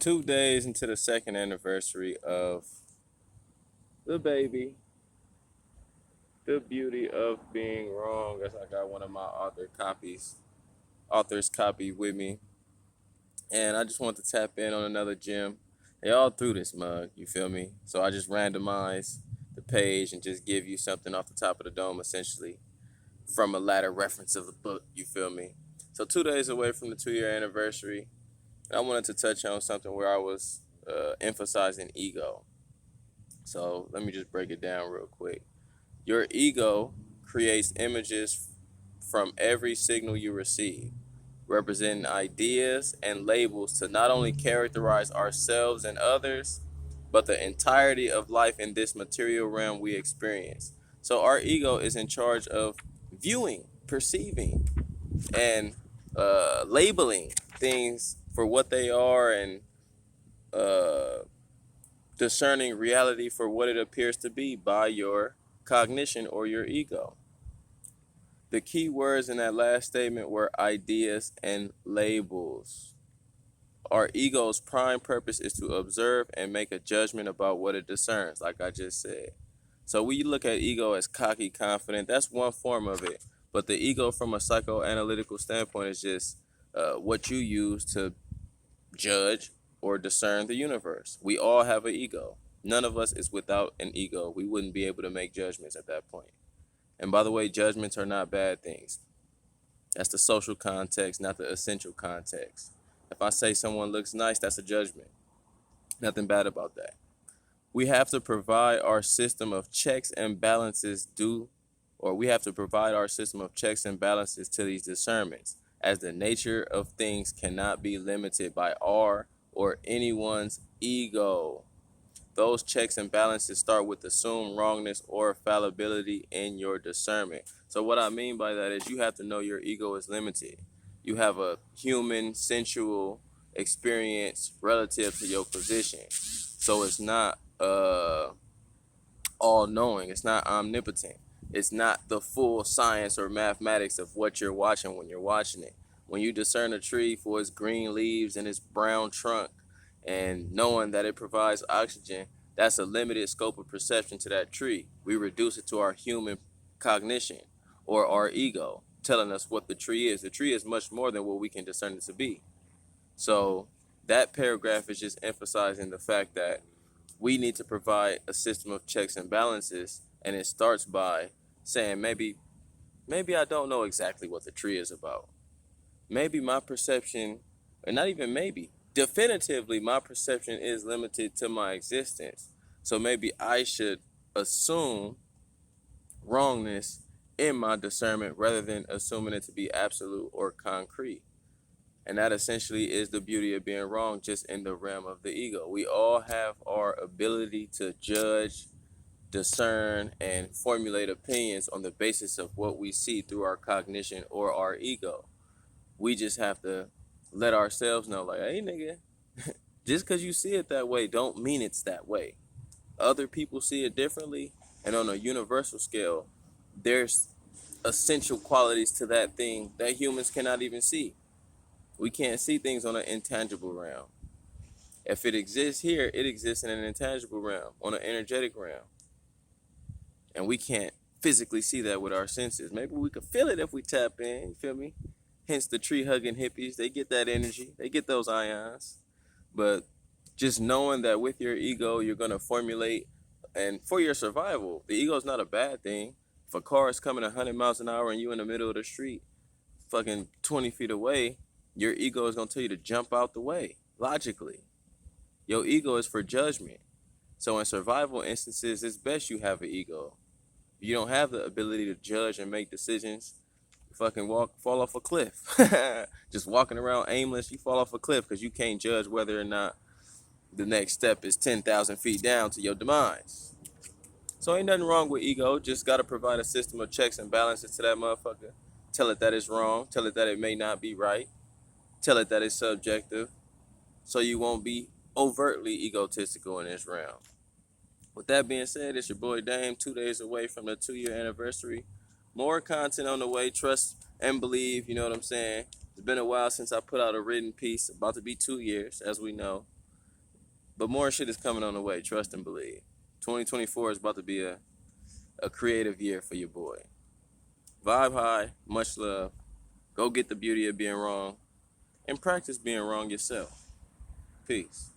2 days into the second anniversary of the baby, the beauty of being wrong. As I got one of my author's copy with me, and I just want to tap in on another gem. They all threw this mug, you feel me? So I just randomize the page and just give you something off the top of the dome, essentially, from a latter reference of the book, you feel me? So 2 days away from the 2 year anniversary, and I wanted to touch on something where I was emphasizing ego. So let me just break it down real quick. Your ego creates images from every signal you receive, representing ideas and labels to not only characterize ourselves and others, but the entirety of life in this material realm we experience. So our ego is in charge of viewing, perceiving, and labeling things for what they are and uh, discerning reality for what it appears to be by your cognition or your ego. The key words in that last statement were ideas and labels. Our ego's prime purpose is to observe and make a judgment about what it discerns, like I just said. So we look at ego as cocky, confident. That's one form of it. But the ego, from a psychoanalytical standpoint, is just what you use to judge or discern the universe. We all have an ego. None of us is without an ego. We wouldn't be able to make judgments at that point. And by the way, judgments are not bad things. That's the social context, not the essential context. If I say someone looks nice, that's a judgment. Nothing bad about that. We have to provide our system of checks and balances we have to provide our system of checks and balances to these discernments, as the nature of things cannot be limited by our or anyone's ego. Those checks and balances start with assumed wrongness or fallibility in your discernment. So what I mean by that is you have to know your ego is limited. You have a human sensual experience relative to your position. So it's not all knowing. It's not omnipotent. It's not the full science or mathematics of what you're watching when you're watching it. When you discern a tree for its green leaves and its brown trunk and knowing that it provides oxygen, that's a limited scope of perception to that tree. We reduce it to our human cognition or our ego telling us what the tree is. The tree is much more than what we can discern it to be. So that paragraph is just emphasizing the fact that we need to provide a system of checks and balances, and it starts by saying maybe I don't know exactly what the tree is about. Maybe my perception, or not even maybe, definitively my perception is limited to my existence. So maybe I should assume wrongness in my discernment rather than assuming it to be absolute or concrete. And that essentially is the beauty of being wrong, just in the realm of the ego. We all have our ability to judge, discern, and formulate opinions on the basis of what we see through our cognition or our ego. We just have to let ourselves know, like, hey, nigga, just because you see it that way, don't mean it's that way. Other people see it differently, and on a universal scale, there's essential qualities to that thing that humans cannot even see. We can't see things on an intangible realm. If it exists here, it exists in an intangible realm, on an energetic realm. And we can't physically see that with our senses. Maybe we could feel it if we tap in, you feel me? Hence the tree hugging hippies. They get that energy, they get those ions. But just knowing that with your ego, you're going to formulate, and for your survival, the ego is not a bad thing. If a car is coming 100 miles an hour and you in the middle of the street, fucking 20 feet away, your ego is going to tell you to jump out the way, logically. Your ego is for judgment. So in survival instances, it's best you have an ego. If you don't have the ability to judge and make decisions, you fucking fall off a cliff. Just walking around aimless, you fall off a cliff because you can't judge whether or not the next step is 10,000 feet down to your demise. So ain't nothing wrong with ego. Just got to provide a system of checks and balances to that motherfucker. Tell it that it's wrong. Tell it that it may not be right. Tell it that it's subjective, so you won't be overtly egotistical in this realm. With that being said, it's your boy Dame, 2 days away from the 2 year anniversary. More content on the way, trust and believe, you know what I'm saying? It's been a while since I put out a written piece, about to be 2 years, as we know. But more shit is coming on the way. Trust and believe. 2024 is about to be a creative year for your boy. Vibe high. Much love. Go get the beauty of being wrong and practice being wrong yourself. Peace.